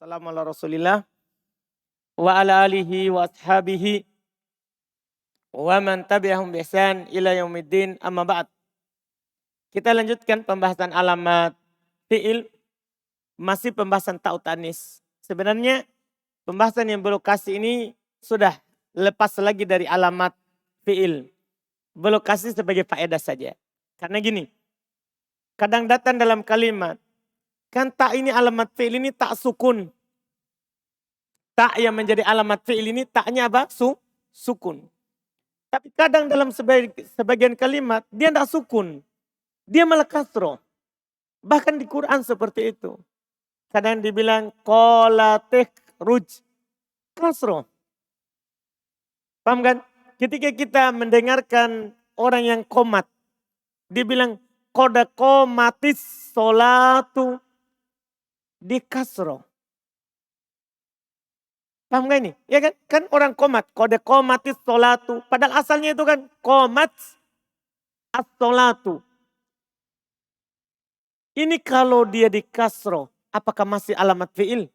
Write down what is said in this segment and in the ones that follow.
wassalamu ala Rasulillah wa ala alihi wa ashabihi wa man tabi'ahum bi ihsan ila yaumiddin, amma ba'd. Kita lanjutkan pembahasan alamat fi'il, masih pembahasan ta'u ta'nis. Sebenarnya pembahasan yang berlokasi ini sudah lepas lagi dari alamat fi'il. Berlokasi sebagai faedah saja. Karena gini, kadang datang dalam kalimat, kan tak ini alamat fi'il ini tak sukun. Tak yang menjadi alamat fi'il ini taknya apa? Sukun. Tapi kadang dalam sebagian kalimat dia tidak sukun. Dia malah kasroh. Bahkan di Quran seperti itu. Kadang dibilang qolatek ruj. Kasroh. Paham kan? Ketika kita mendengarkan orang yang komat. Dia bilang koda komatis solatu. Di kasroh. Paham gak ini? Ya kan? Kan orang komat. Kode komatis solatu. Padahal asalnya itu kan komat as-solatu. Ini kalau dia di kasroh. Apakah masih alamat fi'il?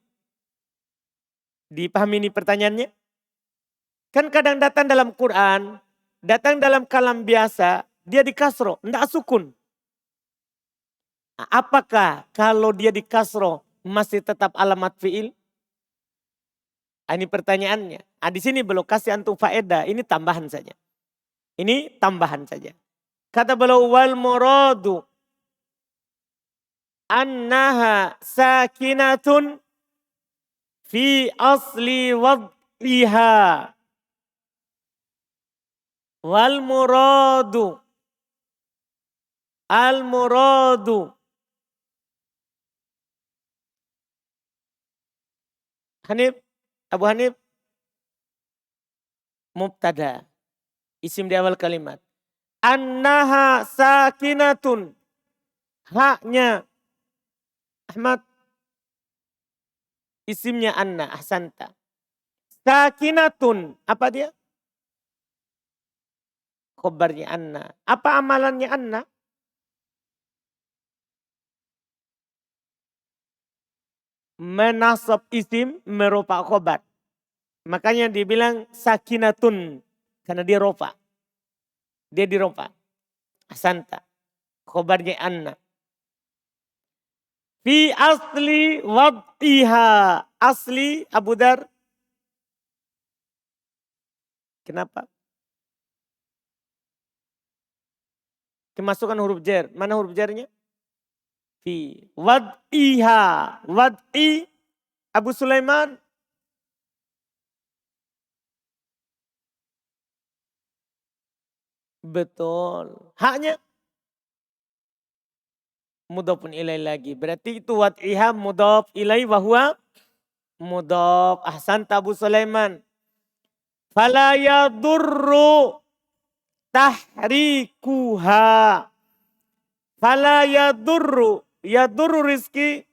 Dipahami ini pertanyaannya? Kan kadang datang dalam Quran. Datang dalam kalam biasa. Dia di kasroh. Tidak sukun. Apakah kalau dia di kasroh masih tetap alamat fi'il? Ini pertanyaannya. Di sini belum kasih antum faedah. Ini tambahan saja. Ini tambahan saja. Kata beliau wal muradu annaha sakinatun fi asli wad'iha. Wal muradu. Al muradu. Hanif. Abu Hanif. Mubtada. Isim di awal kalimat. Annaha sakinatun. Haknya. Ahmad. Isimnya anna. Ahsanta. Sakinatun. Apa dia? Khobarnya anna. Apa amalannya anna? Menasab isim merupa khobar. Makanya dibilang sakinatun. Karena dia rofa. Dia di rofa. Ahsanta. Khobarnya anna. Fi asli wad'iha. Asli Abu Dar. Kenapa? Kemasukan huruf jar. Mana huruf jarnya? Fi wad'iha. Wad'i Abu Sulaiman. Betul. Haknya mudhafun ilaih lagi. Berarti itu wad'iha mudhaf ilaih wa huwa mudhaf. Ahsanta Abu Sulaiman. Fala yadurru tahrikuha. Fala yadurru. Yadurru rizki.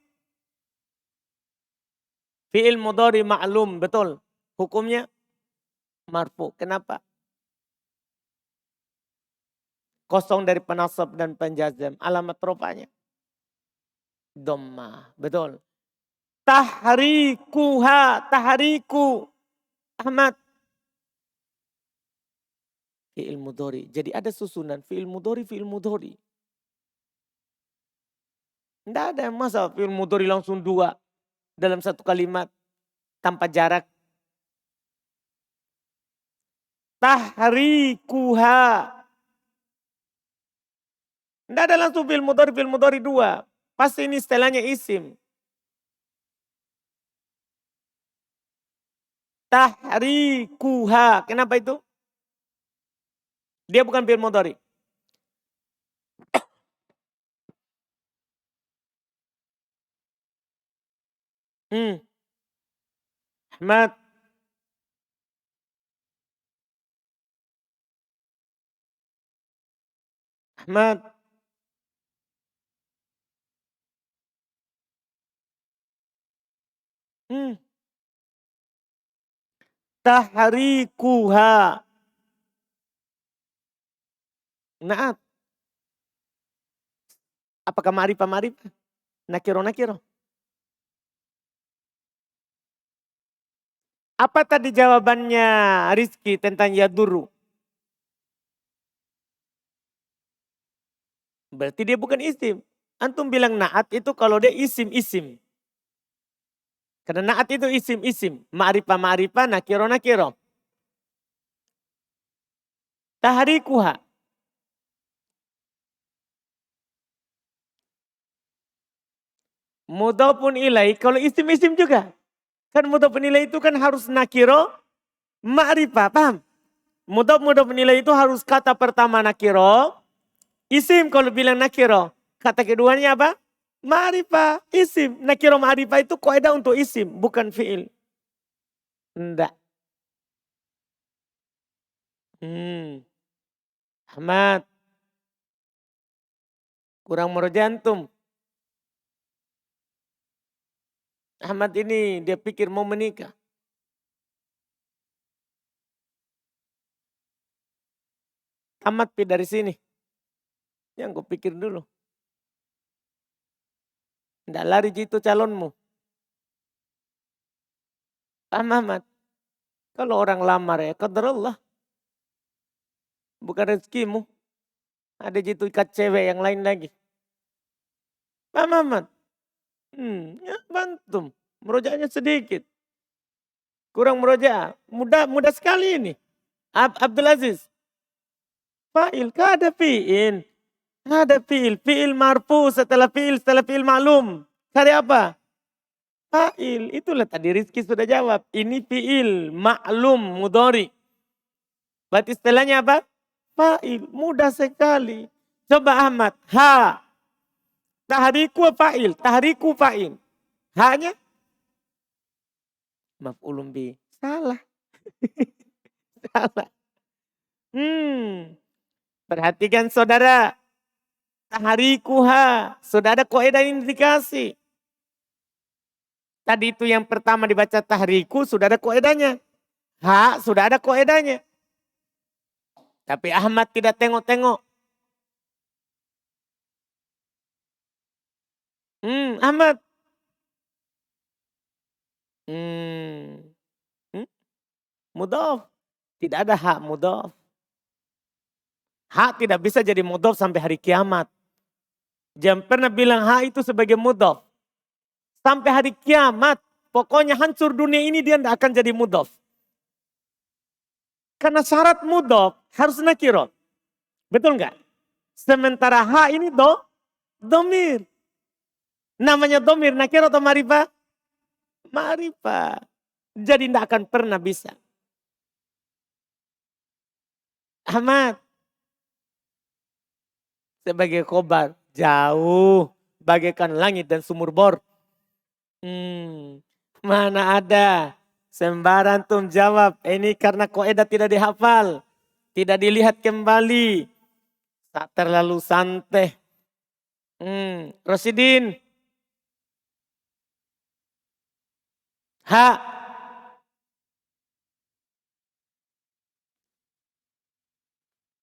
Fi'il mudhari ma'lum. Betul. Hukumnya marfu. Kenapa? Kosong dari penasab dan penjazam. Alamat rupanya dhammah. Betul. Tahrikuha. Tahriku. Ahmad. Fi'il mudhari. Jadi ada susunan fi'il mudhari, fi'il mudhari. Tidak ada masa fi'il mudhari langsung dua dalam satu kalimat tanpa jarak. Tahrikuha. Tidak ada langsung fi'il mudhari dua. Pasti ini istilahnya isim. Tahrikuha. Kenapa itu? Dia bukan fi'il mudhari. Ahmad. Ahmad. Tahrikuha. Naat. Apakah ma'rifah? Nakiro. Apa tadi jawabannya Rizky tentang yaduru? Berarti dia bukan isim. Antum bilang naat itu kalau dia isim-isim. Karena naat itu isim-isim. Ma'rifah-ma'rifah, nakiro-nakiro. Tahrikuha. Mudhafun ilaih, kalau isim-isim juga. Kan mudhafun ilaih itu kan harus nakiro, ma'rifah, paham? Mudhafun ilaih itu harus kata pertama nakiro, isim kalau bilang nakiro. Kata keduanya apa? Ma'rifah, isim. Nakiro ma'rifah itu kaidah untuk isim, bukan fi'il. Enggak. Ahmad, kurang jantung. Ahmad ini dia pikir mau menikah. Tamat pi dari sini. Yang gue pikir dulu. Enggak lari itu calonmu. Paham Ahmad? Kalau orang lamar ya qadarullah. Bukan rezekimu. Ada jitu ikat cewek yang lain lagi. Paham Ahmad? Ya bantum. Merojaknya sedikit. Kurang merojak. Mudah sekali ini. Abdul Aziz. Fa'il. Kah ada fi'il. Ada fi'il. Fi'il marfu setelah fi'il maklum. Cari apa? Fa'il. Itulah tadi Rizky sudah jawab. Ini fi'il maklum mudhari. Berarti istilahnya apa? Fa'il. Mudah sekali. Coba Ahmad. Ha. Tahriku fa'il. Tahriku fa'il. Hanya maf'ulun bi. Salah. Salah. Perhatikan saudara. Tahrikuha. Sudah ada kaidah yang dikasih. Tadi itu yang pertama dibaca tahriku sudah ada kaidahnya. Ha sudah ada kaidahnya. Tapi Ahmad tidak tengok-tengok. Ahmad. Mudhaf. Tidak ada hak mudhaf. Hak tidak bisa jadi mudhaf sampai hari kiamat. Jangan pernah bilang hak itu sebagai mudhaf. Sampai hari kiamat. Pokoknya hancur dunia ini dia tidak akan jadi mudhaf. Karena syarat mudhaf harus nakiro. Betul nggak? Sementara hak ini domir. Namanya domir, nakiro atau ma'rifah? Ma'rifah. Jadi tidak akan pernah bisa. Ahmad. Sebagai khobar. Jauh. Bagaikan langit dan sumur bor. Mana ada. Sembarang tum jawab. Ini karena kaidah tidak dihafal. Tidak dilihat kembali. Tak terlalu santai. Rosidin. Ha.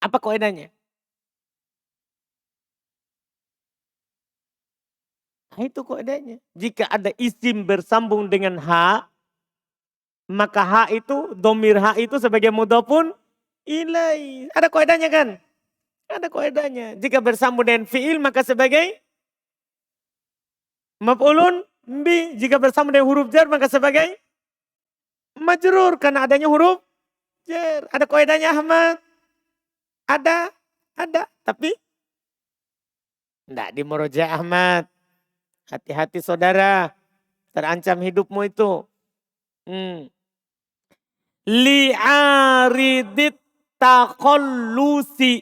Apa kaidahnya? Itu kaidahnya. Jika ada isim bersambung dengan ha, maka ha itu, domir ha itu sebagai mudhafun ilai. Ada kaidahnya kan? Ada kaidahnya. Jika bersambung dengan fi'il maka sebagai maf'ulun bi. Jika bersambung dengan huruf jar maka sebagai majrur. Karena adanya huruf jar. Ada kaidahnya Ahmad? Ada. Tapi tidak di muroja Ahmad. Hati-hati saudara. Terancam hidupmu itu. Li'aridit takhollusi.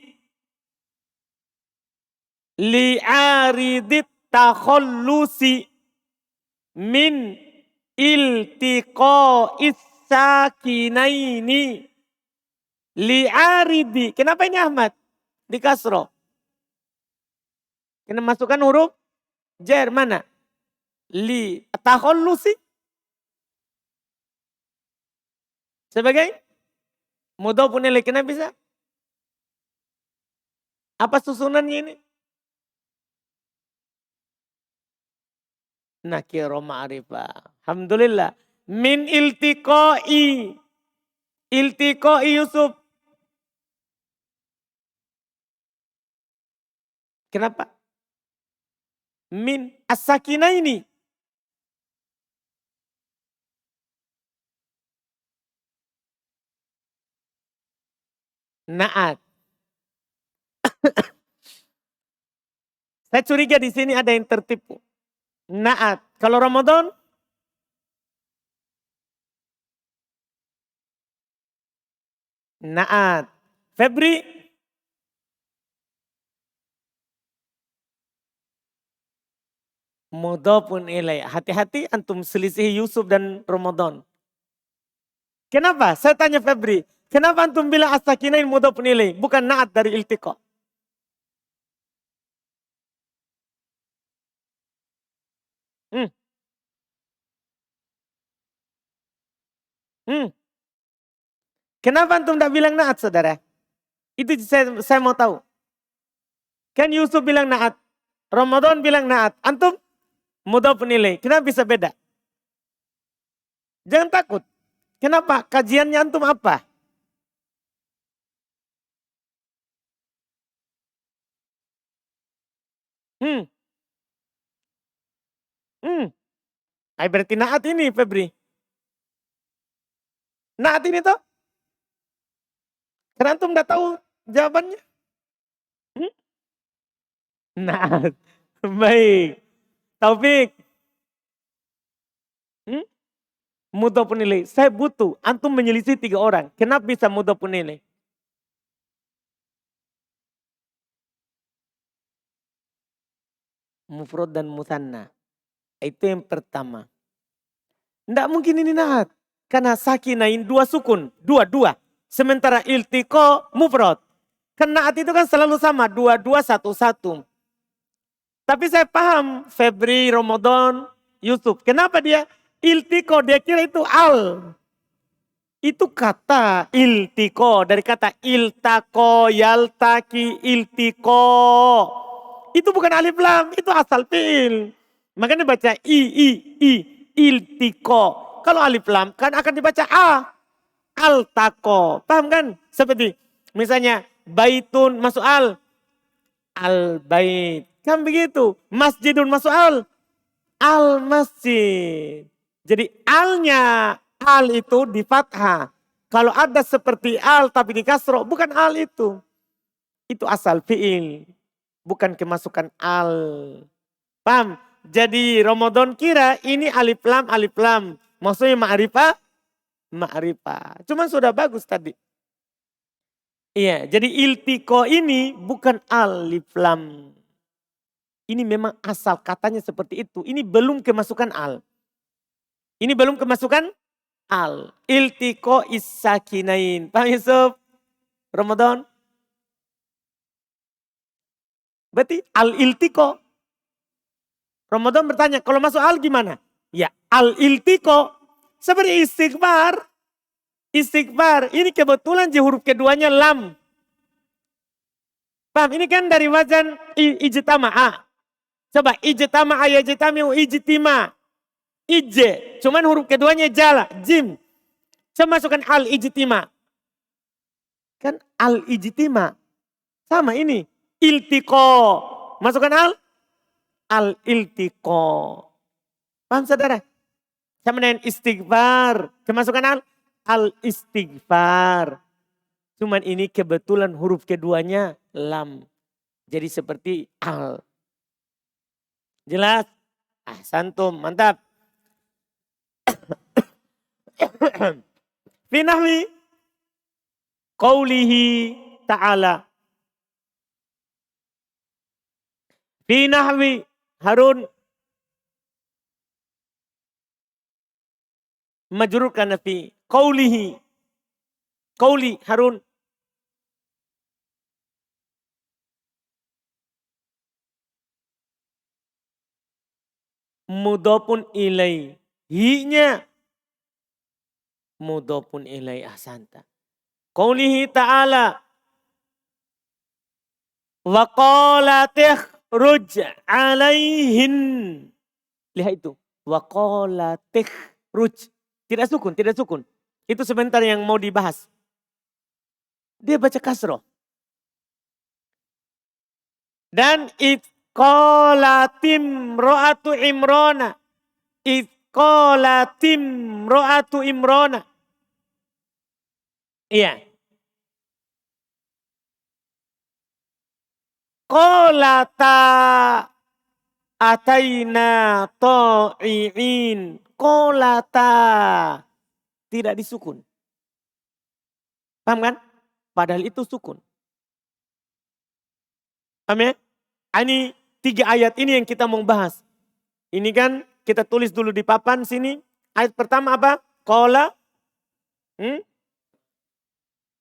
Li'aridit takhollusi. Min iltiqa'is sakinaini. Li'aridi. Kenapa ini Ahmad? Di kasro. Kena masukkan huruf jar mana? Li takhollusi. Sebagai mudhafun ilaih. Kenapa bisa? Apa susunannya ini? Nakiro ma'rifah. Alhamdulillah. Min iltiqai. Iltiqai Yusuf. Kenapa? Min as-sakinaini. Naat. Saya curiga di sini ada yang tertipu. Naat. Kalau Ramadan? Naat. Febri? Mudhafun ilaih. Hati-hati antum selisih Yusuf dan Ramadan. Kenapa? Saya tanya Febri. Kenapa antum bilang as-sakinain mudhafun ilaih? Bukan naat dari iltiqa. Hmm. Hmm. Kenapa antum tidak bilang naat, saudara? Itu saya mau tahu. Kan Yusuf bilang naat. Ramadan bilang naat. Antum mudhafun ilaih. Kenapa bisa beda? Jangan takut. Kenapa? Kajiannya antum apa? Hmm. Hmm. Berarti naat ini Febri. Naat ini toh? Karena antum tidak tahu jawabannya. Hmm? Naat. Baik. Taufik. Hmm? Mudhafun ilaih. Saya butuh. Antum menyelisih 3 orang. Kenapa bisa mudhafun ilaih? Mufrad dan musanna. Itu yang pertama. Tidak mungkin ini naat. Karena sakinain 2 sukun. Dua. Sementara iltiqa mufrad. Karena naat itu kan selalu sama. 2, 1. Tapi saya paham Febri, Ramadan, Yusuf. Kenapa dia iltiqa? Dia kira itu al. Itu kata iltiqa. Dari kata iltaqo, yaltaki, iltiqa. Itu bukan alif lam. Itu asal fi'il. Makanya baca i. Iltiqa. Kalau alif lam kan akan dibaca a. Altaqo. Paham kan? Seperti misalnya baitun masuk al. Al bait. Kan begitu. Masjidun masuk al. Al masjid. Jadi alnya al itu di fathah. Kalau ada seperti al tapi di kasro bukan al itu. Itu asal fi'il. Bukan kemasukan al. Paham? Jadi Ramadan kira ini alif lam alif lam. Maksudnya ma'rifah. Ma'rifah. Cuman sudah bagus tadi. Iya, jadi iltiqa ini bukan alif lam. Ini memang asal katanya seperti itu. Ini belum kemasukan al. Ini belum kemasukan al. Iltiqa is-sakinain. Paham Yusuf? Ramadan? Berarti al-iltiqa. Ramadan bertanya, kalau masuk al gimana? Ya, al-iltiqa. Seperti istighfar. Istighfar. Ini kebetulan huruf keduanya lam. Paham? Ini kan dari wazan ijtama'a. Coba ijtama'a yajtami'u ijtima. Ije. Cuman huruf keduanya jala. Jim. Coba masukkan al-ijtima. Kan al-ijtima. Sama ini. Iltiqa. Masukkan al. Al-iltiqa. Paham saudara? Sama dengan istighfar. Kemasukan al. Al-istighfar. Cuman ini kebetulan huruf keduanya lam. Jadi seperti al. Jelas? Santum. Mantap. Fi nahwi qawlihi ta'ala. Fi nahwi Harun majrur kana fi qawlihi. Qawli Harun. Mudhafun ilaih. Hi-nya mudhafun ilaih. Ahsanta. Qawlihi ta'ala. Wa qala ruj alaihin. Lihat itu. Wa qala ruj. Tidak sukun, tidak sukun. Itu sebentar yang mau dibahas. Dia baca kasroh. Dan itqolatim ro'atu imrona. Itqolatim ro'atu imrona. Iya. Qolata ataina ta'i'in. Qolata. Tidak disukun. Paham kan? Padahal itu sukun. Paham ya? Ini 3 ayat ini yang kita mau bahas. Ini kan kita tulis dulu di papan sini. Ayat pertama apa? Qola.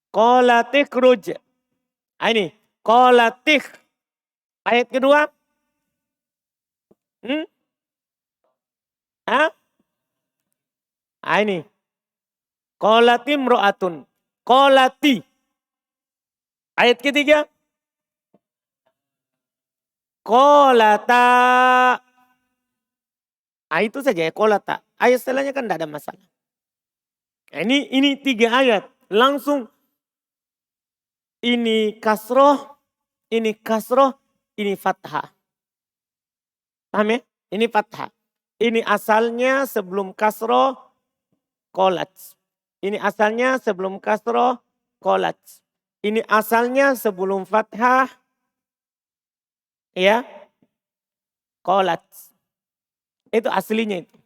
Qola tikhruj. Ini. Qola tikh. Ayat kedua. Ini. Qolati imro'atun. Qolati. Ayat ketiga. Qolata. Itu saja ya qolata. Ayat setelahnya kan tidak ada masalah. Ini 3 ayat. Langsung. Ini kasroh. Ini kasroh. Ini fathah. Paham ya? Ini fathah. Ini asalnya sebelum kasroh. Qolat. Ini asalnya sebelum kasroh. Qolat. Ini asalnya sebelum fathah. Ya. Qolat. Itu aslinya itu.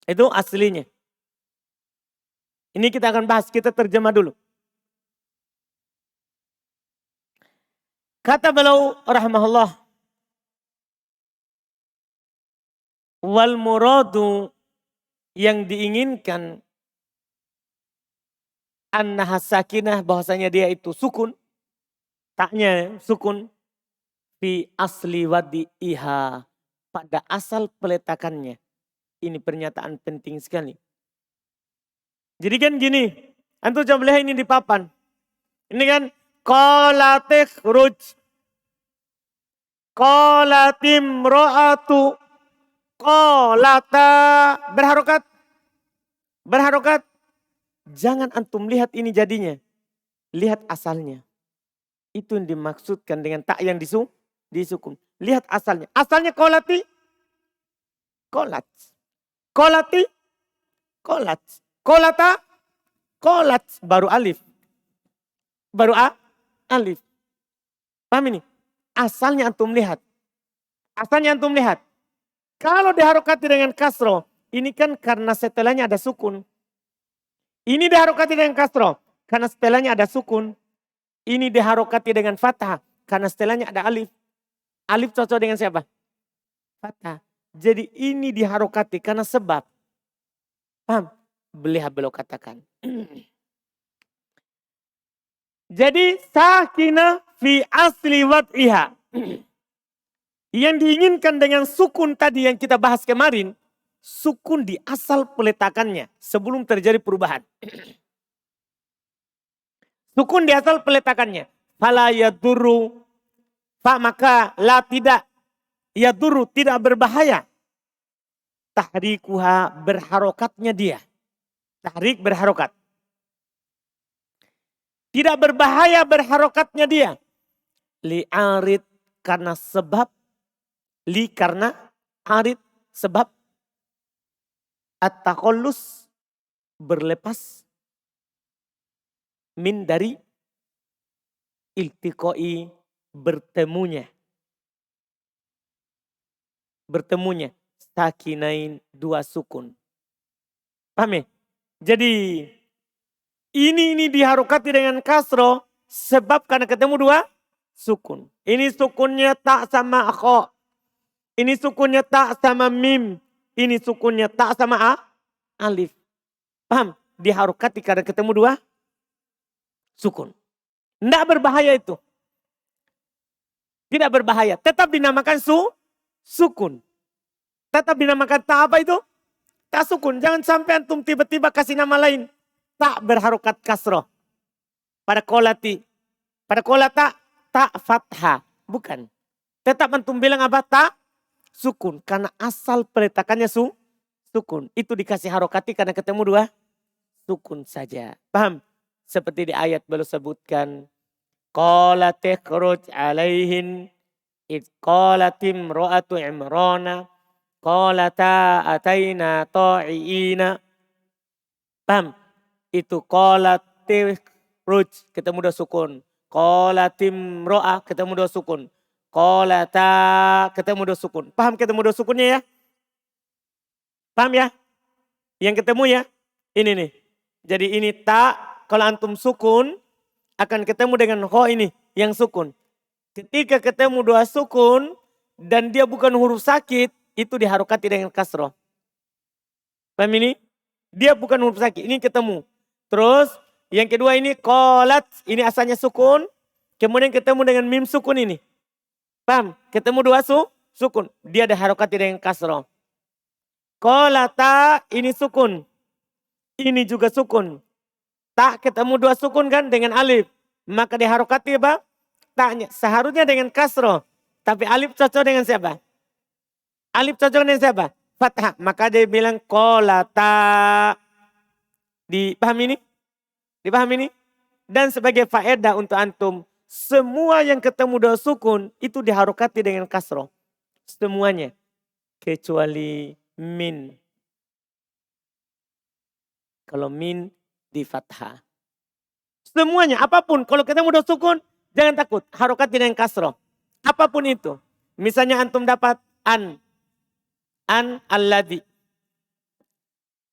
Itu aslinya. Ini kita akan bahas. Kita terjemah dulu. Kata beliau rahimahullah. Wal muradu yang diinginkan annaha sakinah bahwasanya dia itu sukun. Taknya sukun fi asli wadi'iha pada asal peletakannya. Ini pernyataan penting sekali. Jadi kan gini, antum coba lihat ini di papan. Ini kan qala tikhruj. Qalatim ro'atu. Qolata. Berharokat. Berharokat. Jangan antum lihat ini jadinya. Lihat asalnya. Itu yang dimaksudkan dengan tak yang disukun. Lihat asalnya. Asalnya qolati. Qolat. Qolati. Qolat. Qolata. Qolat. Baru alif. Baru alif. Paham ini? Asalnya antum lihat. Asalnya antum lihat. Kalau diharokati dengan kasroh. Ini kan karena setelahnya ada sukun. Ini diharokati dengan kasroh. Karena setelahnya ada sukun. Ini diharokati dengan fathah. Karena setelahnya ada alif. Alif cocok dengan siapa? Fathah. Jadi ini diharokati karena sebab. Paham? Beliau katakan. Jadi sakinah fi asli wad'iha. Yang diinginkan dengan sukun tadi yang kita bahas kemarin. Sukun di asal peletakannya. Sebelum terjadi perubahan. Sukun di asal peletakannya. Fala yadurru. Maka la tidak. Yadurru tidak berbahaya. Tahrikuha berharokatnya dia. Tahrik berharokat. Tidak berbahaya berharokatnya dia. Li'arid karena sebab. Li karena arid sebab. At-taqallus berlepas. Min dari iltiqai bertemunya. Bertemunya. Sakinain 2 sukun. Paham ya? Jadi ini diharokati dengan kasro sebab karena ketemu 2 sukun. Ini sukunnya tak sama kho. Ini sukunnya tak sama mim. Ini sukunnya tak sama alif. Paham? Diharokati karena ketemu 2 sukun. Tidak berbahaya itu. Tidak berbahaya. Tetap dinamakan sukun. Tetap dinamakan tak apa itu? Tak sukun. Jangan sampai antum tiba-tiba kasih nama lain. Tak berharokat kasroh. Pada kolati. Pada kolata tak fathah. Bukan. Tetap antum bilang apa? Tak sukun. Karena asal peletakannya sukun. Itu dikasih harokati karena ketemu dua sukun saja. Paham? Seperti di ayat baru sebutkan. Qala takhruj alaihin id qalatim ro'atu imrana qalata ataina ta'iina. Paham? Itu qala takhruj ketemu dua sukun. Qalatim ro'a ketemu dua sukun. Qalata ketemu dua sukun. Paham ketemu dua sukunnya ya? Paham ya? Yang ketemu ya? Ini nih. Jadi ini ta, kalau antum sukun akan ketemu dengan ho ini yang sukun. Ketika ketemu dua sukun dan dia bukan huruf sakit, itu diharokati dengan kasroh. Paham ini? Dia bukan huruf sakit, ini ketemu. Terus yang kedua ini kolat, ini asalnya sukun. Kemudian ketemu dengan mim sukun ini. Paham? Ketemu dua sukun. Dia diharokati dengan kasroh. Kolata ini sukun. Ini juga sukun. Tak ketemu dua sukun kan dengan alif. Maka diharokati apa? Taknya. Seharusnya dengan kasroh. Tapi alif cocok dengan siapa? Alif cocok dengan siapa? Fathah. Maka dia bilang kolata. Dipahami ini? Dipahami ini? Dan sebagai faedah untuk antum. Semua yang ketemu dua sukun itu diharokati dengan kasroh. Semuanya. Kecuali min. Kalau min di fathah. Semuanya, apapun. Kalau ketemu dua sukun, jangan takut. Harokati dengan kasroh. Apapun itu. Misalnya antum dapat an. An alladhi.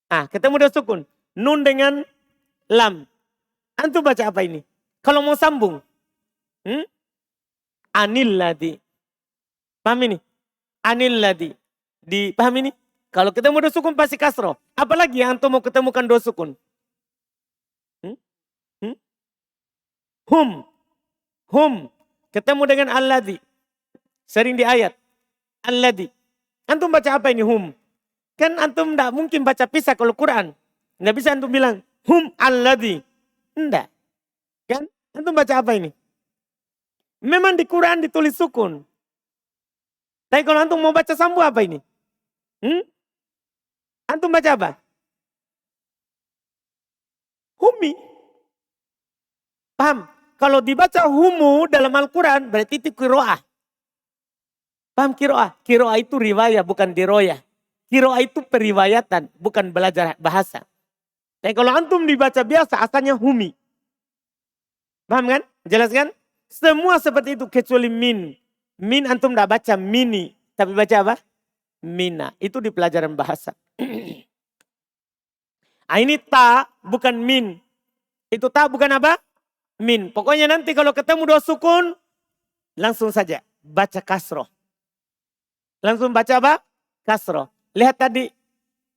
Ketemu dua sukun. Nun dengan lam. Antum baca apa ini? Kalau mau sambung. Anil ladhi. Paham ini? Anil ladhi. Dipaham ini? Kalau ketemu dua sukun pasti kasroh. Apalagi yang antum mau ketemukan dua sukun. Hum. Ketemu dengan alladhi. Sering di ayat. Alladhi. Antum baca apa ini hum? Kan antum tidak mungkin baca pisah kalau Quran. Nggak bisa antum bilang hum alladhi. Enggak. Kan? Antum baca apa ini? Memang di Quran ditulis sukun. Tapi kalau antum mau baca sambung apa ini? Antum baca apa? Humi. Paham? Kalau dibaca humu dalam Al-Quran berarti itu kiroah. Paham kiroah? Kiroah itu riwayah bukan diroyah. Kiroah itu periwayatan bukan belajar bahasa. Dan kalau antum dibaca biasa asalnya humi. Paham kan? Jelas kan? Semua seperti itu kecuali min. Min antum tidak baca mini. Tapi baca apa? Mina. Itu di pelajaran bahasa. Ini ta bukan min. Itu ta bukan apa? Min. Pokoknya nanti kalau ketemu dua sukun. Langsung saja baca kasroh. Langsung baca apa? Kasroh. Lihat tadi.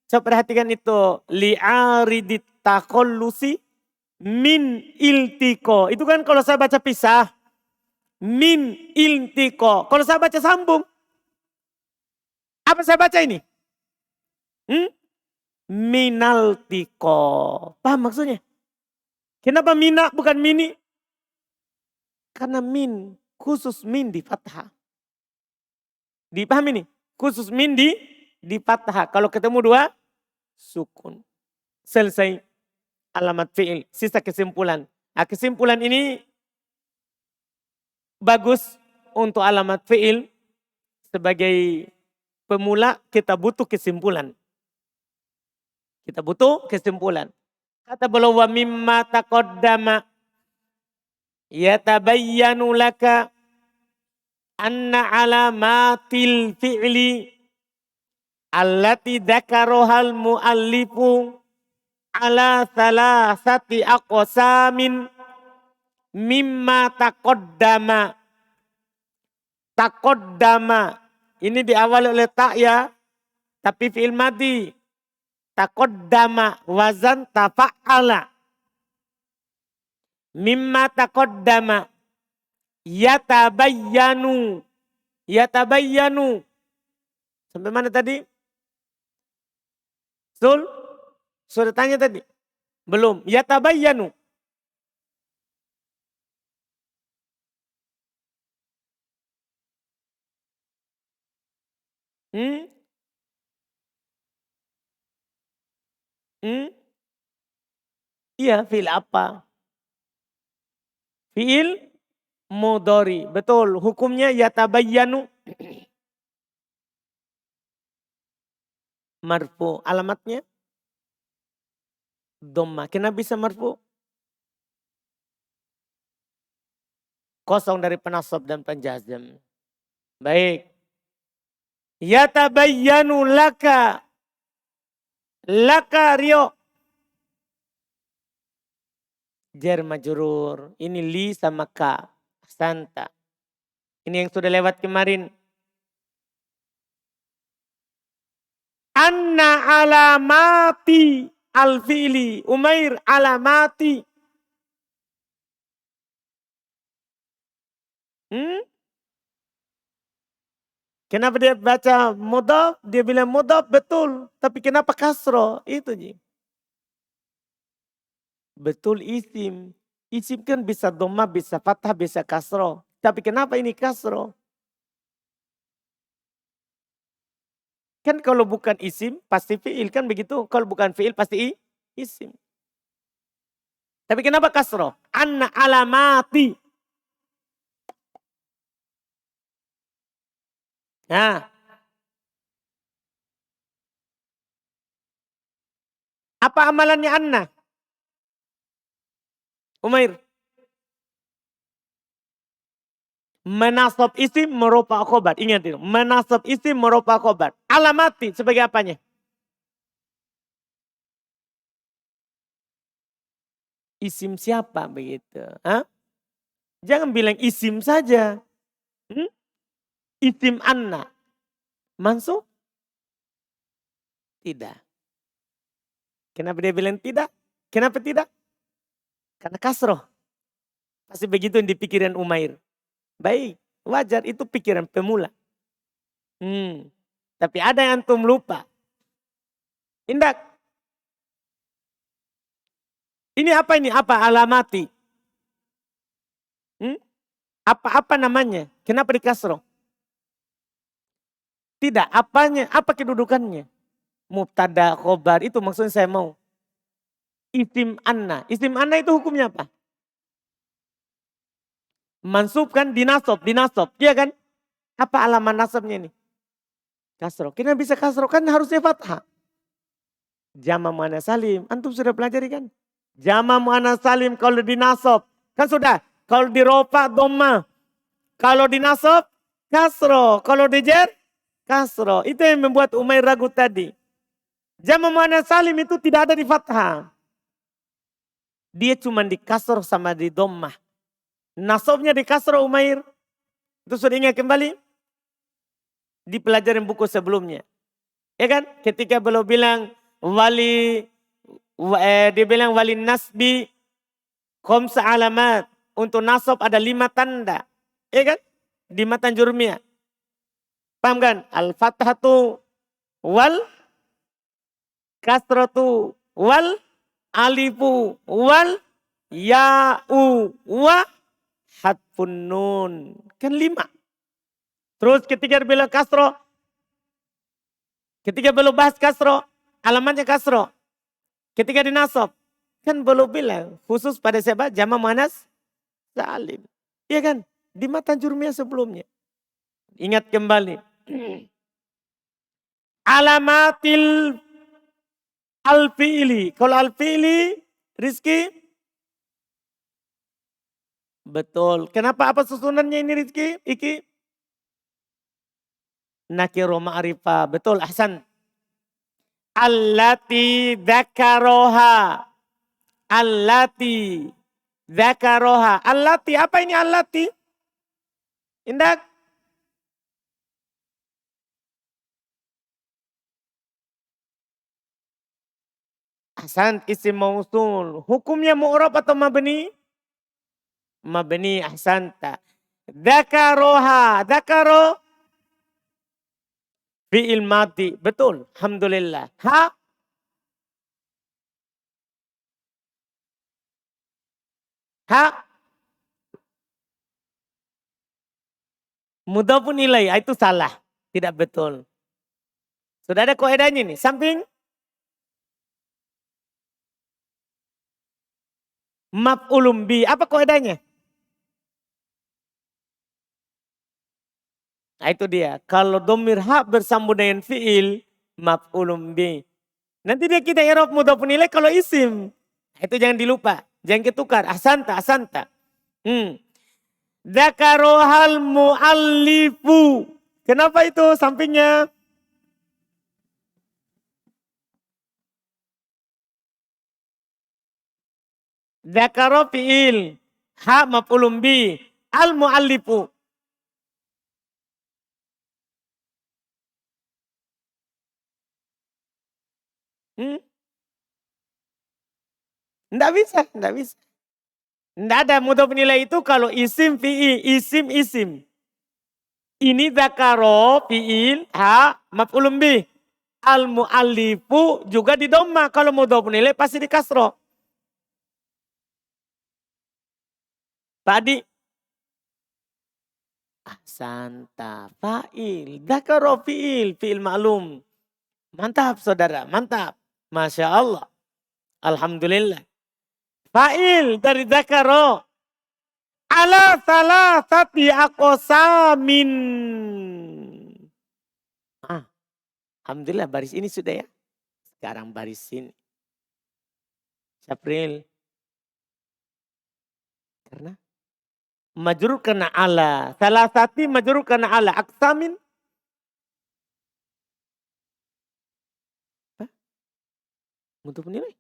Coba perhatikan itu. Li'aridit takollusi min iltiko. Itu kan kalau saya baca pisah. Min iltiko. Kalau saya baca sambung. Apa saya baca ini? Minaltiko. Paham maksudnya? Kenapa mina bukan mini? Karena min. Khusus min di fathah. Dipahami nih? Khusus min di fathah. Kalau ketemu dua. Sukun. Selesai. Alamat fi'il. Sisa kesimpulan. Kesimpulan ini. Bagus untuk alamat fi'il. Sebagai pemula kita butuh kesimpulan. Kita butuh kesimpulan. Kata beliau wa mimma taqaddama yatabayyanu laka anna alamatil fi'li allati dzakarohal muallifu ala thalathati aqsamin mimma taqaddama. Taqaddama ini diawali oleh ta ya, tapi fi'il madhi. Taqaddama wazan tafa'ala. Mimma taqaddama yatabayyanu. Yatabayyanu. Sampai mana tadi? Sudah tanya tadi? Belum. Yatabayyanu. Iya, fi'il apa? Fi'il mudhari. Betul, hukumnya yatabayyanu marfu. Alamatnya dhamma. Kenapa bisa marfu? Kosong dari penasab dan penjazam. Baik. Yatabayyanu laka. Laka Rio. Jar majrur. Ini li sama ka. Santa. Ini yang sudah lewat kemarin. Anna alamati al-fi'li. Umair alamati. Kenapa dia baca mudhaf? Dia bilang mudhaf betul. Tapi kenapa kasro? Itu Ji. Betul isim. Isim kan bisa dhamma, bisa fathah, bisa kasro. Tapi kenapa ini kasro? Kan kalau bukan isim pasti fi'il kan begitu. Kalau bukan fi'il pasti isim. Tapi kenapa kasro? Anna alamati. Nah. Apa amalannya Anna? Umair. Menasab isim merupakan khobar. Ingat itu. Menasab isim merupakan khobar. Alamati sebagai apanya? Isim siapa begitu? Hah? Jangan bilang isim saja. Isim Anna. Mansub? Tidak. Kenapa dia bilang tidak? Kenapa tidak? Karena kasroh. Pasti begitu yang dipikiran Umair. Baik, wajar itu pikiran pemula. Tapi ada yang antum lupa. Indak. Ini apa ini? Apa alamati? Apa namanya? Kenapa dikasroh? Tidak, apanya? Apa kedudukannya? Mubtada, khobar, itu maksudnya saya mau. Isim Anna. Isim Anna itu hukumnya apa? Mansub kan dinasob. Iya kan? Apa alamat nasabnya ini? Kasro. Kenapa bisa kasro? Kan harusnya fathah. Jama muannas salim. Antum sudah pelajari kan? Jama muannas salim kalau dinasob. Kan sudah. Kalau dirofa dhamma. Kalau dinasob kasro. Kalau dijer kasro. Itu yang membuat Umair ragu tadi. Jama muannas salim itu tidak ada di fathah. Dia cuma di kasro sama di dhammah. Nasabnya di kasro Umair. Itu sudah ingat kembali? Di pelajaran buku sebelumnya. Ya kan? Ketika beliau bilang dia bilang wali nasbi khamsa alamat. Untuk nasab ada 5 tanda. Ya kan? Di matan jurmiyah. Paham kan? Al-fathatu wal kasratu wal alifu wal ya'u wa hatfun nun. Kan 5. Terus ketika bilang kasro. Ketika belum bahas kasro. Alamatnya kasro. Ketika dinasab. Kan belum bilang. Khusus pada siapa? Jama muannas salim. Iya kan? Di matan jurmiyah sebelumnya. Ingat kembali. Alamatil al-fi'li. Kalau al-fi'li. Rizki. Betul. Kenapa apa susunannya ini Rizki? Iki. Nakiro ma'rifah. Betul, ahsan. Allati dzakaroha. Allati dzakaroha. Allati, apa ini allati? Indak. Ahsan, isim mausul. Hukumnya mu'rab atau mabni? Mabni, ahsanta. Dzakaroha. Dzakaro. Fi'il mati. Betul. Alhamdulillah. Ha. Ha. Mudhafun ilaih. Itu salah. Tidak betul. Sudah ada kaidahnya nih. Samping. maf'ulun bi. Apa kaidahnya? Nah itu dia. Kalau domir hak bersambung dengan fi'il, maf'ulun bi. Nanti dia kita i'rab mudhofun ilaih kalau isim. Itu jangan dilupa. Jangan ketukar. Ahsanta, ahsanta. Dzakarohal mu'allifu. Kenapa itu sampingnya? Dzakaro fi'il. Ha maf'ulun bi. Al mu'allifu. Nggak bisa, nggak bisa. Nggak ada mudhofun ilaih itu kalau isim fi'il, isim. Ini dzakaro fi'il ha maf'ulun bi. Al mu'allifu juga di dhamma. Kalau mudhofun ilaih pasti di kasroh. Tadi ahsanta fa'il, dzakaro fi'il ma'lum. Mantap saudara, mantap. Masya Allah. Alhamdulillah. Fa'il dari dzakaro. Ala salasati aqsamin. Alhamdulillah baris ini sudah ya. Sekarang baris ini. Syafril. Karena majrur karena ala. Salasati majrur karena ala. Aqsamin. Untuk menilai.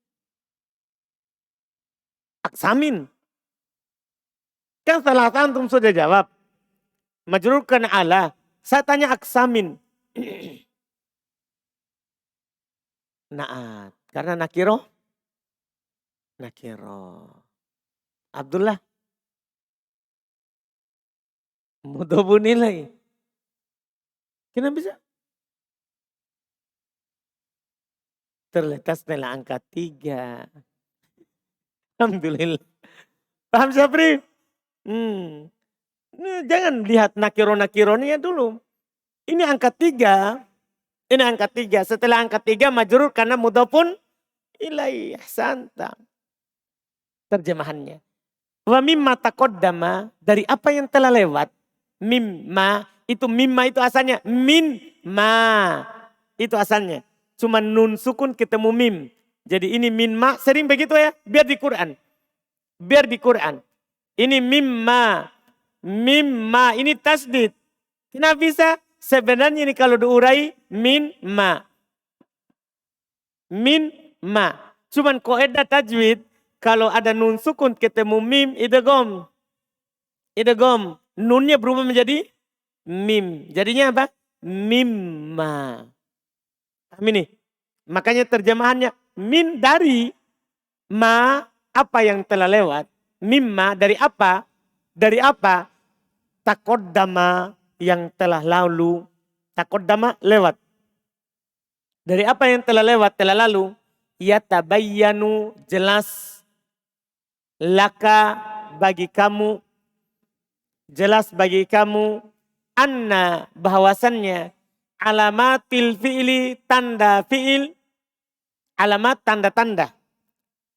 Aksamin. Kan salah antum sudah jawab. Majrur karena ala. Saya tanya aksamin. Naat. Karena nakiro. Abdullah. Mudhofun ilaih. Kenapa bisa? Terletak setelah angka 3. Alhamdulillah. Paham Syafri? Jangan lihat nakiro-nakironya dulu. Ini angka 3. Ini angka 3. Setelah angka 3 majrur karena mudhofun ilaih. Ahsanta. Terjemahannya. Wa mimma taqaddama, dari apa yang telah lewat. Mimma itu asalnya min ma. Itu asalnya. Cuma nun sukun ketemu mim. Jadi ini min ma sering begitu ya. Biar di Quran. Ini mimma. Mimma ini tasdid. Kenapa bisa? Sebenarnya ini kalau diurai min ma. Cuman kaidah tajwid. Kalau ada nun sukun ketemu mim idgham. Nunnya berubah menjadi mim. Jadinya apa? Mimma. Ini. Makanya terjemahannya min dari ma apa yang telah lewat. Mimma dari apa? Taqaddama yang telah lalu. Taqaddama lewat. Dari apa yang telah lewat, telah lalu. Yatabayyanu jelas. Laka bagi kamu. Jelas bagi kamu. Anna bahwasannya. Alamatil fi'li tanda fi'il. Alamat tanda-tanda.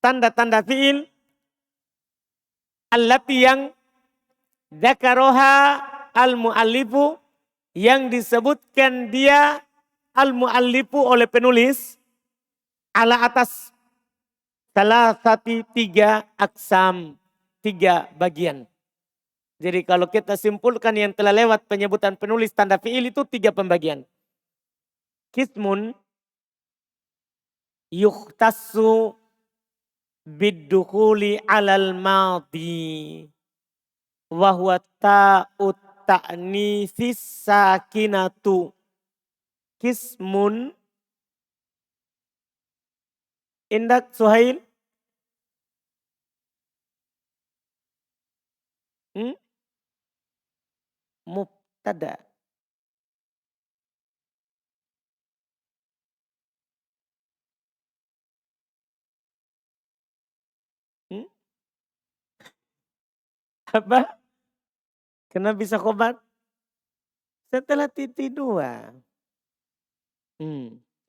Tanda-tanda fi'il. Allati yang dzakaroha al-mu'allifu. Yang disebutkan dia al-mu'allifu oleh penulis. Ala atas salah satu 3 aksam. 3 bagian. Jadi kalau kita simpulkan yang telah lewat penyebutan penulis tanda fi'il itu 3 pembagian. Kismun yukhtassu biddukhuli alal madhi. Wahuwa ta'ut ta'nisis sakinatu. Kismun. Indak Suhail. Mubtada. Apa? Kenapa bisa khobar? Setelah titik 2.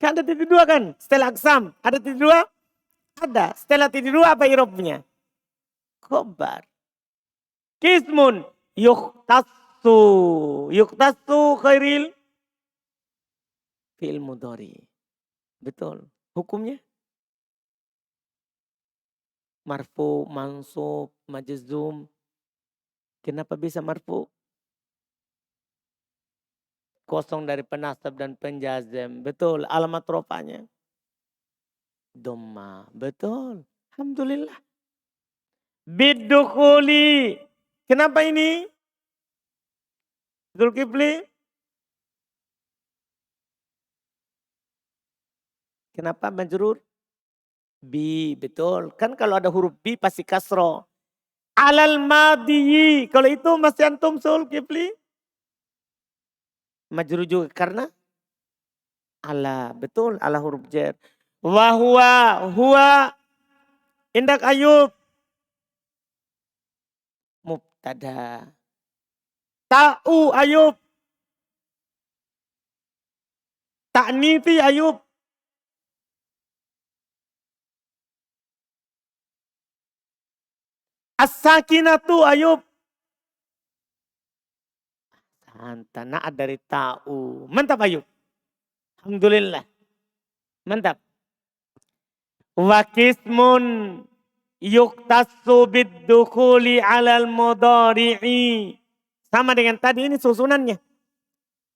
Kan ada titik 2 kan? Setelah aksam. Ada titik 2? Ada. Setelah titik 2 apa irobnya? Khobar. Kismun yuktassu. Yuktassu khairil fi'il mudhari. Betul. Hukumnya marfu, mansub, majzum. Kenapa bisa marfu? Kosong dari penasab dan penjazam. Betul. Alamat rofanya dhamma. Betul. Alhamdulillah. Bidukhuli. Kenapa ini? Zulkifli? Kenapa majrur? Bi, betul. Kan kalau ada huruf bi pasti kasro. Alal madiyi. Kalau itu masih antum Zulkifli? Majrur juga karena ala. Betul, ala huruf jar. Wahwa, huwa. Indak Ayub. Mubtada. Ta'u Ayub. Ta'nifi Ayub. As-sakinatu Ayub. Tanah dari ta'u. Mantap Ayub. Alhamdulillah. Mantap. Wa kismun yuktassu biddukhuli alal mudhari'i. Sama dengan tadi, ini susunannya.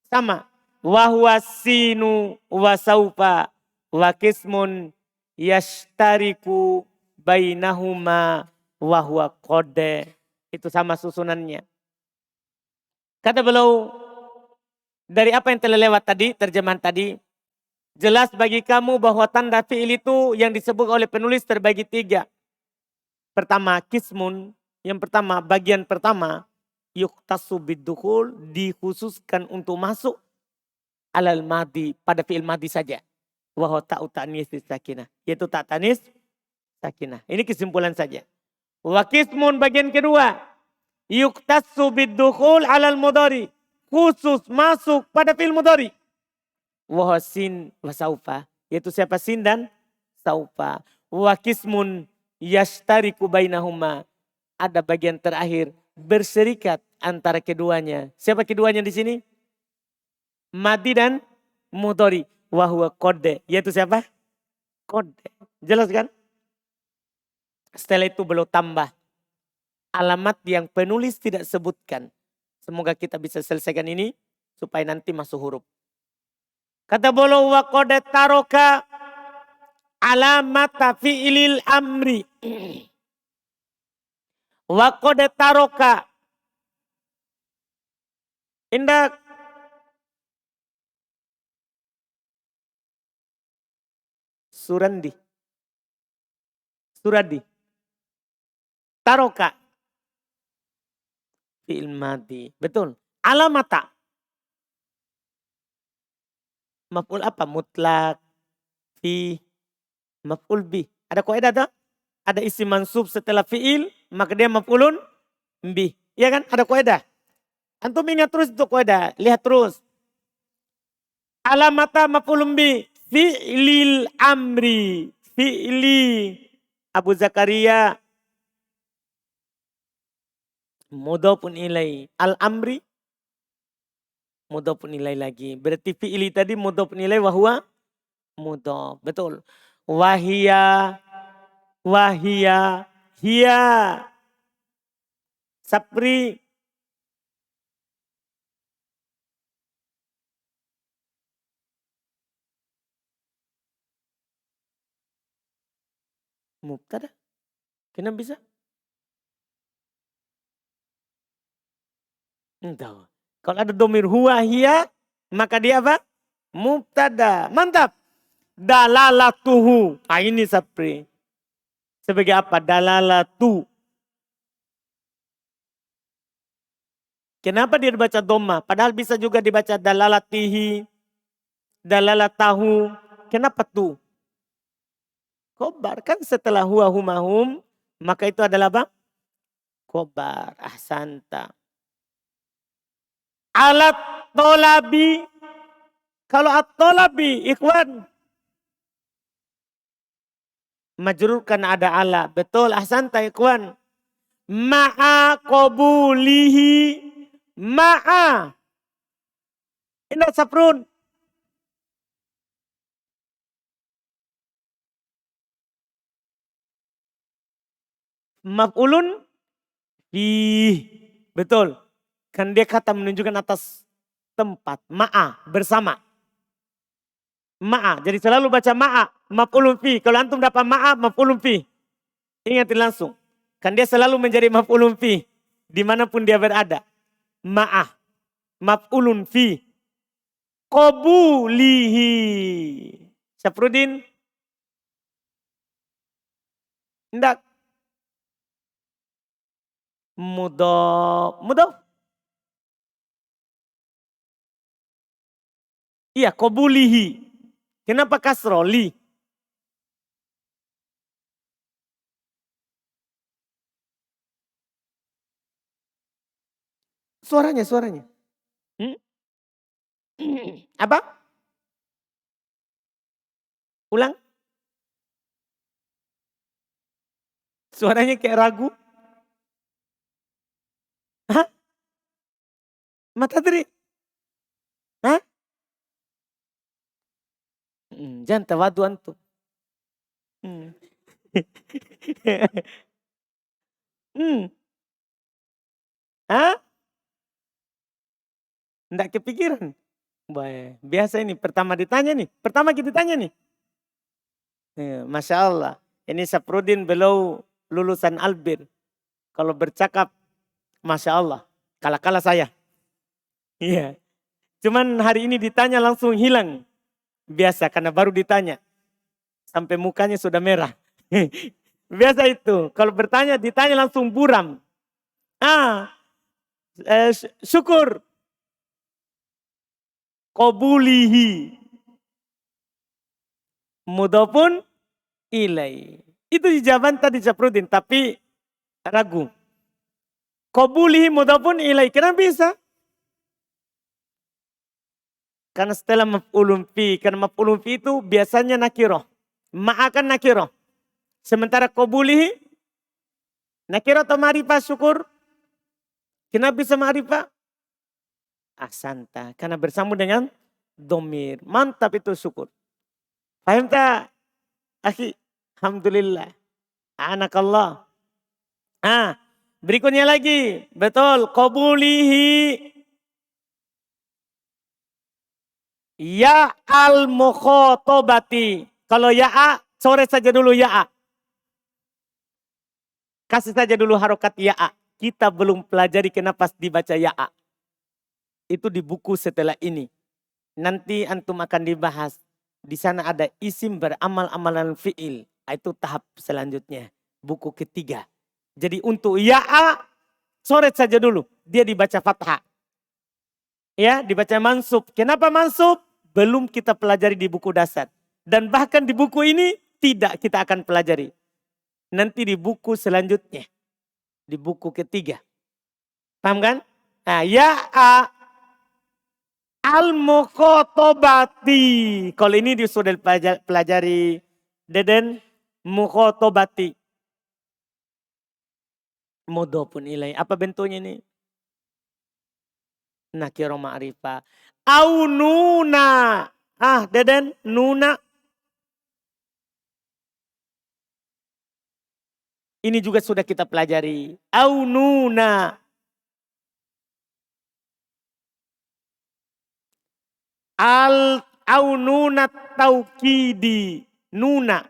Sama. Wa huwa sinu wa saufa. Wa kismun yashtariku bainahuma wa huwa qad. Itu sama susunannya. Kata beliau, dari apa yang telah lewat tadi, terjemahan tadi, jelas bagi kamu bahwa tanda fi'il itu yang disebut oleh penulis terbagi 3. Pertama, kismun. Yang pertama, bagian pertama, yuktasu biddukhul, dikhususkan untuk masuk alal madi, pada fi'il madi saja. Wa ta'u ta'nis sakinah, yaitu tak tanis sakinah. Ini kesimpulan saja. Wa kismun bagian kedua, yuktasu biddukhul alal mudhari, khusus masuk pada fi'il mudhari. Wa sin wa saufa, yaitu siapa sin dan saufa. Wa kismun yashtariku bainahuma, ada bagian terakhir berserikat antara keduanya. Siapa keduanya di sini? Madi dan mudhari. Wa huwa qad, yaitu siapa? Qad. Jelas kan? Setelah itu beliau tambah alamat yang penulis tidak sebutkan. Semoga kita bisa selesaikan ini supaya nanti masuk huruf. Kata beliau wa qad taroka alamata fi'ilil amri. Wa qad taroka. Indak. Surandi. Suradi. Taroka. Fi'il madi. Betul. Alamata. Maf'ul apa? Mutlak. Fi. Maf'ul bi. Ada kaidah tak? Ada isim mansub setelah fi'il, maka dia maf'ulun bi. Iya kan? Ada kaidah. Antum ingat terus itu kaidah. Lihat terus. Alamata maf'ulun bi. Fi'lil amri. Fi'li. Abu Zakaria. Mudhafun ilai. Al-amri. Mudhafun ilai lagi. Berarti fi'li tadi mudhafun ilai wahwa mudhaf. Betul. Wahia. Wahia. Hiya. Sapri. Mubtada. Kenapa bisa? Entah. Kalau ada domir huwa hiya, maka dia apa? Mubtada. Mantap. Dalalatuhu. Ah, ini sapri. Sebagai apa? Dalalatu. Kenapa dia dibaca dhamma? Padahal bisa juga dibaca dalalatihi, dalalatahu. Kenapa tuh? Khobar. Kan setelah huwa humahum, maka itu adalah apa? Khobar. Ahsanta. Alat tolabi. Kalau at-tolabi, ikhwan. Majrur kan ada ala. Betul, ahsanta ikhwan. ma'a qabulihi ma'a. Indah saprun. Maf'ulun fih. Betul. Kan dia kata menunjukkan atas tempat. Ma'a, bersama. Ma'a. Jadi selalu baca ma'a. Maf'ulun fih. Kalau antum dapat ma'a, maf'ulun fih. Ingatin langsung. Kan dia selalu menjadi maf'ulun fih. Dimanapun dia berada. Ma'a. Maf'ulun fih. Qabulihi. Syafruddin. Tidak. Mudhof. Mudhof. Iya, qabulihi. Kenapa kasroh? Li. Suaranya. Hmm? Apa? Ulang. Suaranya kayak ragu. Hah? Mata teri. Hah? Jangan tawadu antum. Hah? Nggak kepikiran. Baik. Biasa ini pertama ditanya nih. Pertama kita ditanya nih. Masya Allah. Ini Saprudin beliau lulusan Albir. Kalau bercakap, Masya Allah. Kalah-kalah saya. Iya. Cuman hari ini ditanya langsung hilang. Biasa karena baru ditanya. Sampai mukanya sudah merah. Biasa itu. Kalau bertanya, ditanya langsung buram. Syukur. Qabulihi. Mudhofun ilai. Itu jawaban tadi Saprudin. Tapi ragu. Qabulihi mudhofun ilai. Kenapa bisa? Karena setelah maf'ulun fi. Karena maf'ulun fi itu biasanya nakiroh. Ma'akan nakiroh. Sementara qabulihi. Nakiroh atau ma'rifah syukur. Kenapa bisa ma'rifah? Ahsanta. Karena bersambung dengan domir. Mantap itu syukur. Paham tak? Akhi. Alhamdulillah. Anakallah. Berikutnya lagi. Betul. Qabulihi. Ya al-mukhotobati. Kalau ya'a, coret saja dulu ya'a. Kasih saja dulu harokat ya'a. Kita belum pelajari kenapa dibaca ya'a. Itu di buku setelah ini. Nanti antum akan dibahas. Di sana ada isim beramal-amalan fi'il. Itu tahap selanjutnya. Buku ketiga. Jadi untuk ya'a, coret saja dulu. Dia dibaca fathah. Ya, dibaca mansub. Kenapa mansub? Belum kita pelajari di buku dasar. Dan bahkan di buku ini tidak kita akan pelajari. Nanti di buku selanjutnya. Di buku ketiga. Paham kan? Nah, ya'a al-mukhotobati. Kalau ini dia sudah pelajari. Deden mukhotobati. Mudhofun ilai. Apa bentuknya ini? Nakiro ma'rifah. Au nuna. Deden nuna. Ini juga sudah kita pelajari. Au nuna. Au nuna taukidi. Nuna.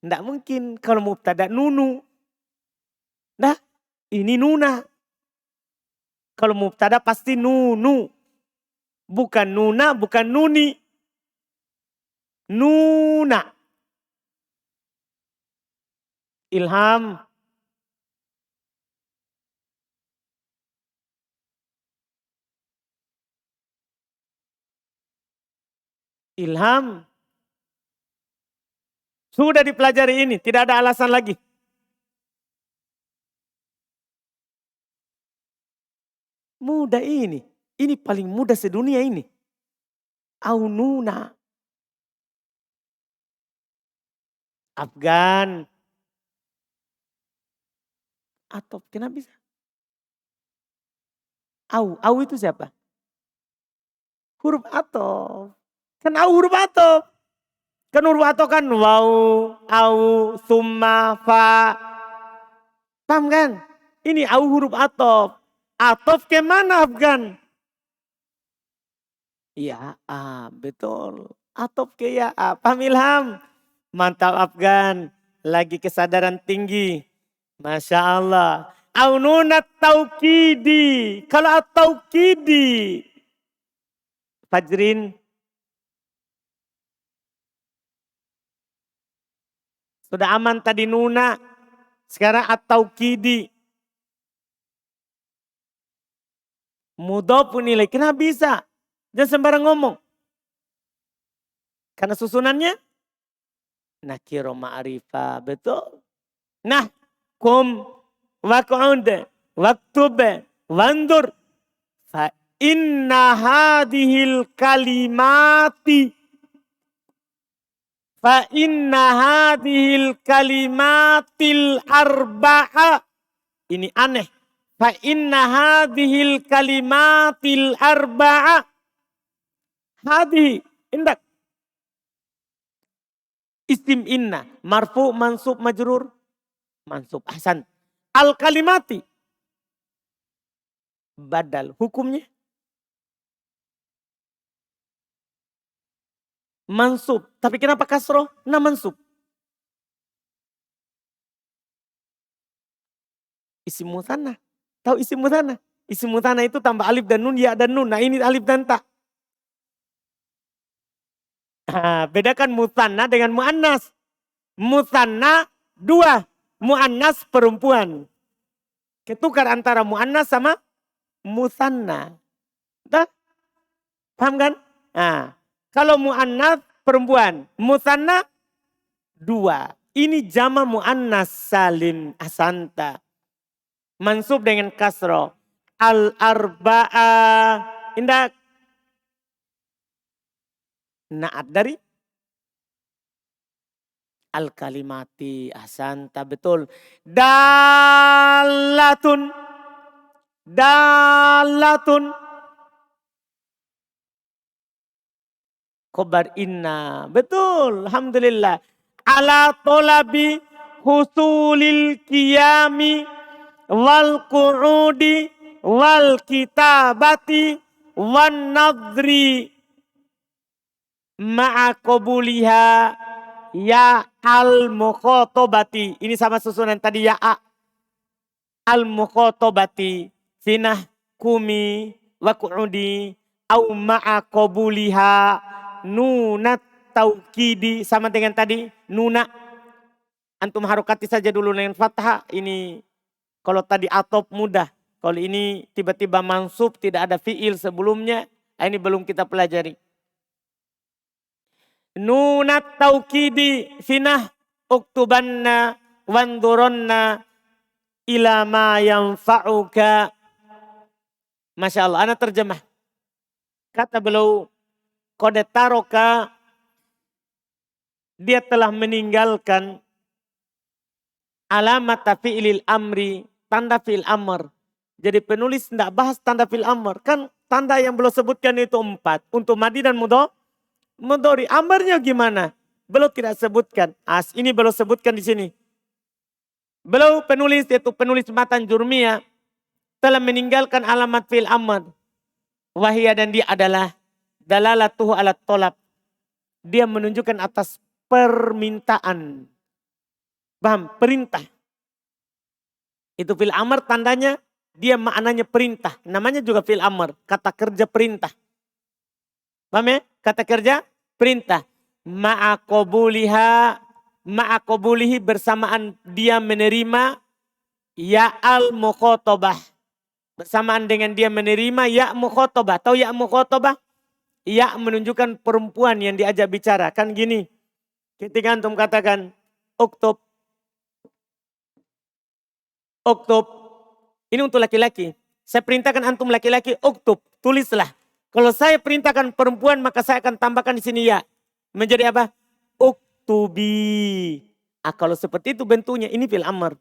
Tidak mungkin kalau mubtada nunu. Nah, ini nuna. Kalau mubtada pasti nunu. Bukan nuna, bukan nuni. Nuna. Ilham. Ilham. Sudah dipelajari ini, tidak ada alasan lagi. Mudah ini. Ini paling mudah sedunia ini. Aununa. Afgan. Atof, kenapa bisa? Au itu siapa? Huruf atof. Kan au huruf atof. Kan huruf atof kan wau, au, summa, fa. Paham kan? Ini au huruf atof. Atof kemana Afgan? Ya, betul. Atof ke ya, paham Ilham? Mantap Afgan. Lagi kesadaran tinggi. Masya Allah. Aununat taukidi. Kalau taukidi. Fajrin. Sudah aman tadi nuna. Sekarang at-taukidi. Mudhof nilai. Kenapa bisa? Jangan sembarang ngomong. Karena susunannya. Nakiro ma'rifah. Betul. Nah. Kum. Waq'ud. Waktub. Wandur. Fa inna hadihil kalimati. Fa inna hadihil kalimatil arba'a. Ini aneh. Fa inna hadihil kalimatil arba'a. Hadih. Indak. Isim inna. Marfu, mansub, majrur. Mansub. Ahsan. Al kalimati. Badal. Hukumnya. Mansub. Tapi kenapa kasroh? Nah mansub. Isim musanna. Tahu isim musanna? Isim musanna itu tambah alif dan nun, ya dan nun. Nah ini alif dan ta. Bedakan musanna dengan muannas. Musanna dua. Muannas perempuan. Ketukar antara muannas sama musanna. Dah? Paham kan? Nah, kalau muannas perempuan, musanna dua. Ini jama muannas salim asanta. Mansub dengan kasro. Al-arba'a. Indah. Naat dari al-kalimati ahsanta, betul. Dalatun. Dalatun. Khobar inna. Betul. Alhamdulillah. Ala tolabi husulil qiyami wal qu'udi wal kitabati wan nadri ma'a qabuliha ya al mukhotobati. Ini sama susunan tadi ya al mukhotobati finah kumi wa qu'udi au ma'a qabuliha nunat taukidi sama dengan tadi nuna. Antum harokati saja dulu dengan fathah. Ini kalau tadi atop mudah. Kalau ini tiba-tiba mansub tidak ada fiil sebelumnya. Ini belum kita pelajari. Nunat taukidi finah uktubanna wanduronna ila ma yanfa'uka. Masya Allah, anak terjemah. Kata beliau, qad taroka, dia telah meninggalkan alamat fi'lil amri, tanda fi'il amr. Jadi penulis tidak bahas tanda fi'il amr. Kan tanda yang beliau sebutkan itu 4. Untuk madi dan mudhari. Amrnya gimana? Beliau tidak sebutkan. Ini beliau sebutkan di sini. Beliau penulis, yaitu penulis matan Jurmiyah, telah meninggalkan alamat fi'il amr. Wahia, dan dia adalah dalalatuhu ala tolab. Dia menunjukkan atas permintaan. Paham? Perintah. Itu fi'il amr tandanya dia maknanya perintah. Namanya juga fi'il amr. Kata kerja perintah. Paham ya? Kata kerja perintah. Ma'akobulihi bersamaan dia menerima ya al mukhotobah. Bersamaan dengan dia menerima ya mukhotobah. Tahu ya mukhotobah? Ya menunjukkan perempuan yang diajak bicara. Kan gini. Ketika antum katakan uktub. Uktub. Ini untuk laki-laki. Saya perintahkan antum laki-laki uktub. Tulislah. Kalau saya perintahkan perempuan maka saya akan tambahkan di sini ya. Menjadi apa? Uktubi. Kalau seperti itu bentuknya ini fi'il amr.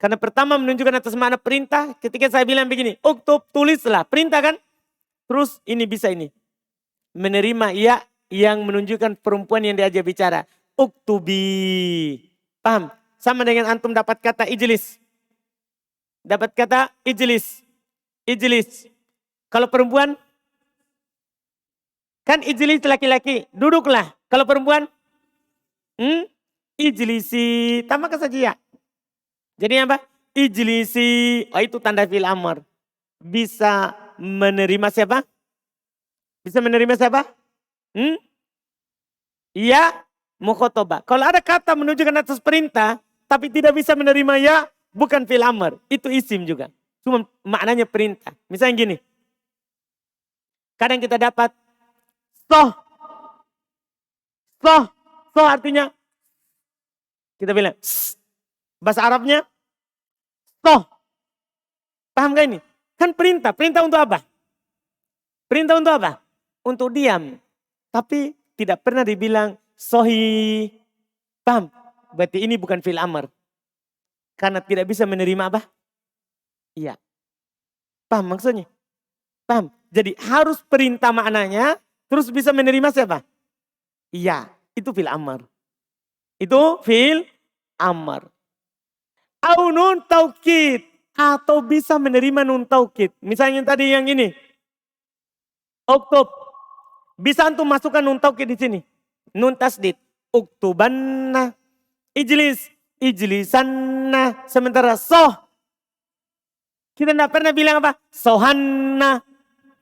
Karena pertama menunjukkan atas makna perintah. Ketika saya bilang begini, uktub, tulislah, perintah kan? Terus ini bisa ini. Menerima ya yang menunjukkan perempuan yang diajak bicara. Uktubi. Paham? Sama dengan antum dapat kata ijlis. Dapat kata ijlis. Ijlis. Kalau perempuan, kan ijlis laki-laki. Duduklah. Kalau perempuan, ijlisi. Tambahkan saja ya. Jadi apa? Ijlisi. Oh itu tanda fi'il amr. Bisa menerima siapa? Bisa menerima siapa? Ya, mukhotobah. Kalau ada kata menunjukkan atas perintah, tapi tidak bisa menerima ya, bukan fi'il amr. Itu isim juga. Cuma maknanya perintah. Misalnya gini. Kadang kita dapat soh. Soh. Soh artinya, kita bilang, bahasa Arabnya, soh. Paham gak ini? Kan perintah. Perintah untuk apa? Perintah untuk apa? Untuk diam. Tapi tidak pernah dibilang sohi. Paham? Berarti ini bukan fi'il amr. Karena tidak bisa menerima apa? Iya. Paham maksudnya? Paham? Jadi harus perintah maknanya, terus bisa menerima siapa? Iya. Itu fi'il amr. Itu fi'il amr. Au nun taukid. Atau bisa menerima nun taukid. Misalnya tadi yang ini. Uktub. Bisa antum masukkan nun taukid di sini. Nun tasdid. Uktubanna. Ijlis. Ijlisanna. Sementara soh. Kita tidak pernah bilang apa? Sohanna.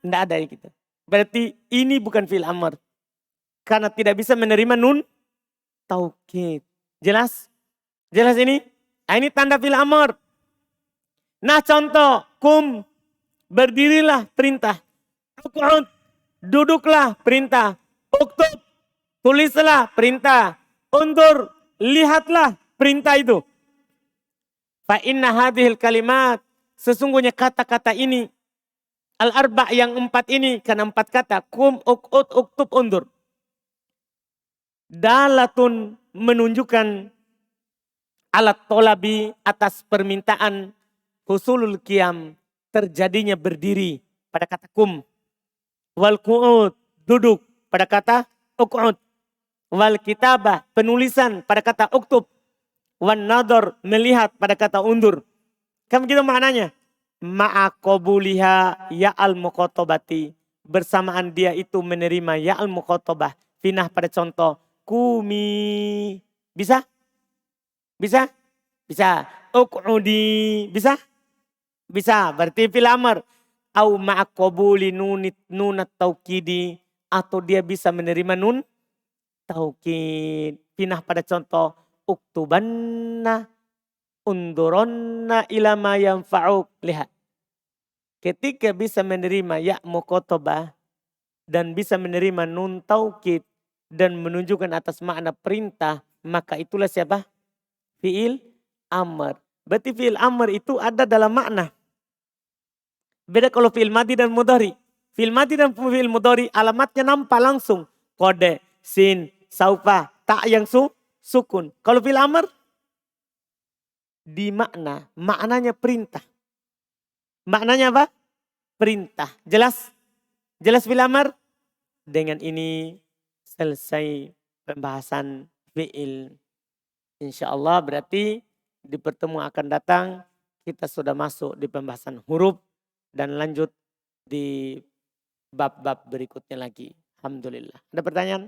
Tidak ada ya kita. Berarti ini bukan fi'il amr. Karena tidak bisa menerima nun taukid. Jelas? Jelas ini? Nah, ini tanda fi'il amr. Nah contoh, kum, berdirilah, perintah. Uq'ud, duduklah, perintah. Uktub, tulislah, perintah. Undur, lihatlah, perintah itu. Fa inna hadhil kalimat, sesungguhnya kata-kata ini, al-arba' yang 4 ini, karena 4 kata, kum, uq'ud, uktub, undur. Dalatun menunjukkan alat tolabi atas permintaan husulul qiyam, terjadinya berdiri pada kata kum. Wal qu'ud, duduk pada kata uq'ud. Wal kitabah, penulisan pada kata uktub. Wan nador, melihat pada kata undur. Kan begitu maknanya. Ma'akobuliha ya'al mukhotobati. Bersamaan dia itu menerima ya'al mukhotobah. Finah pada contoh. Kumi. Bisa? Bisa? Bisa. Uq'udi. Bisa? Bisa. Berarti fi'il amr. Au ma'akobuli nunat taukidi. Atau dia bisa menerima nun taukid. Pinah pada contoh. Uktubanna. Unduronna ilama yanfa'uk. Lihat. Ketika bisa menerima ya mukhotobah. Dan bisa menerima nun taukid. Dan menunjukkan atas makna perintah. Maka itulah siapa? Fi'il amr. Berarti fi'il amr itu ada dalam makna. Beda kalau fi'il madi dan mudhari. Fi'il madi dan fi'il mudhari alamatnya nampak langsung. Kode, sin, saufa, tak yang sukun. Kalau fi'il amr di makna. Maknanya perintah. Maknanya apa? Perintah. Jelas? Jelas fi'il amr? Dengan ini selesai pembahasan fi'il. InsyaAllah berarti di pertemuan akan datang kita sudah masuk di pembahasan huruf dan lanjut di bab-bab berikutnya lagi. Alhamdulillah. Ada pertanyaan?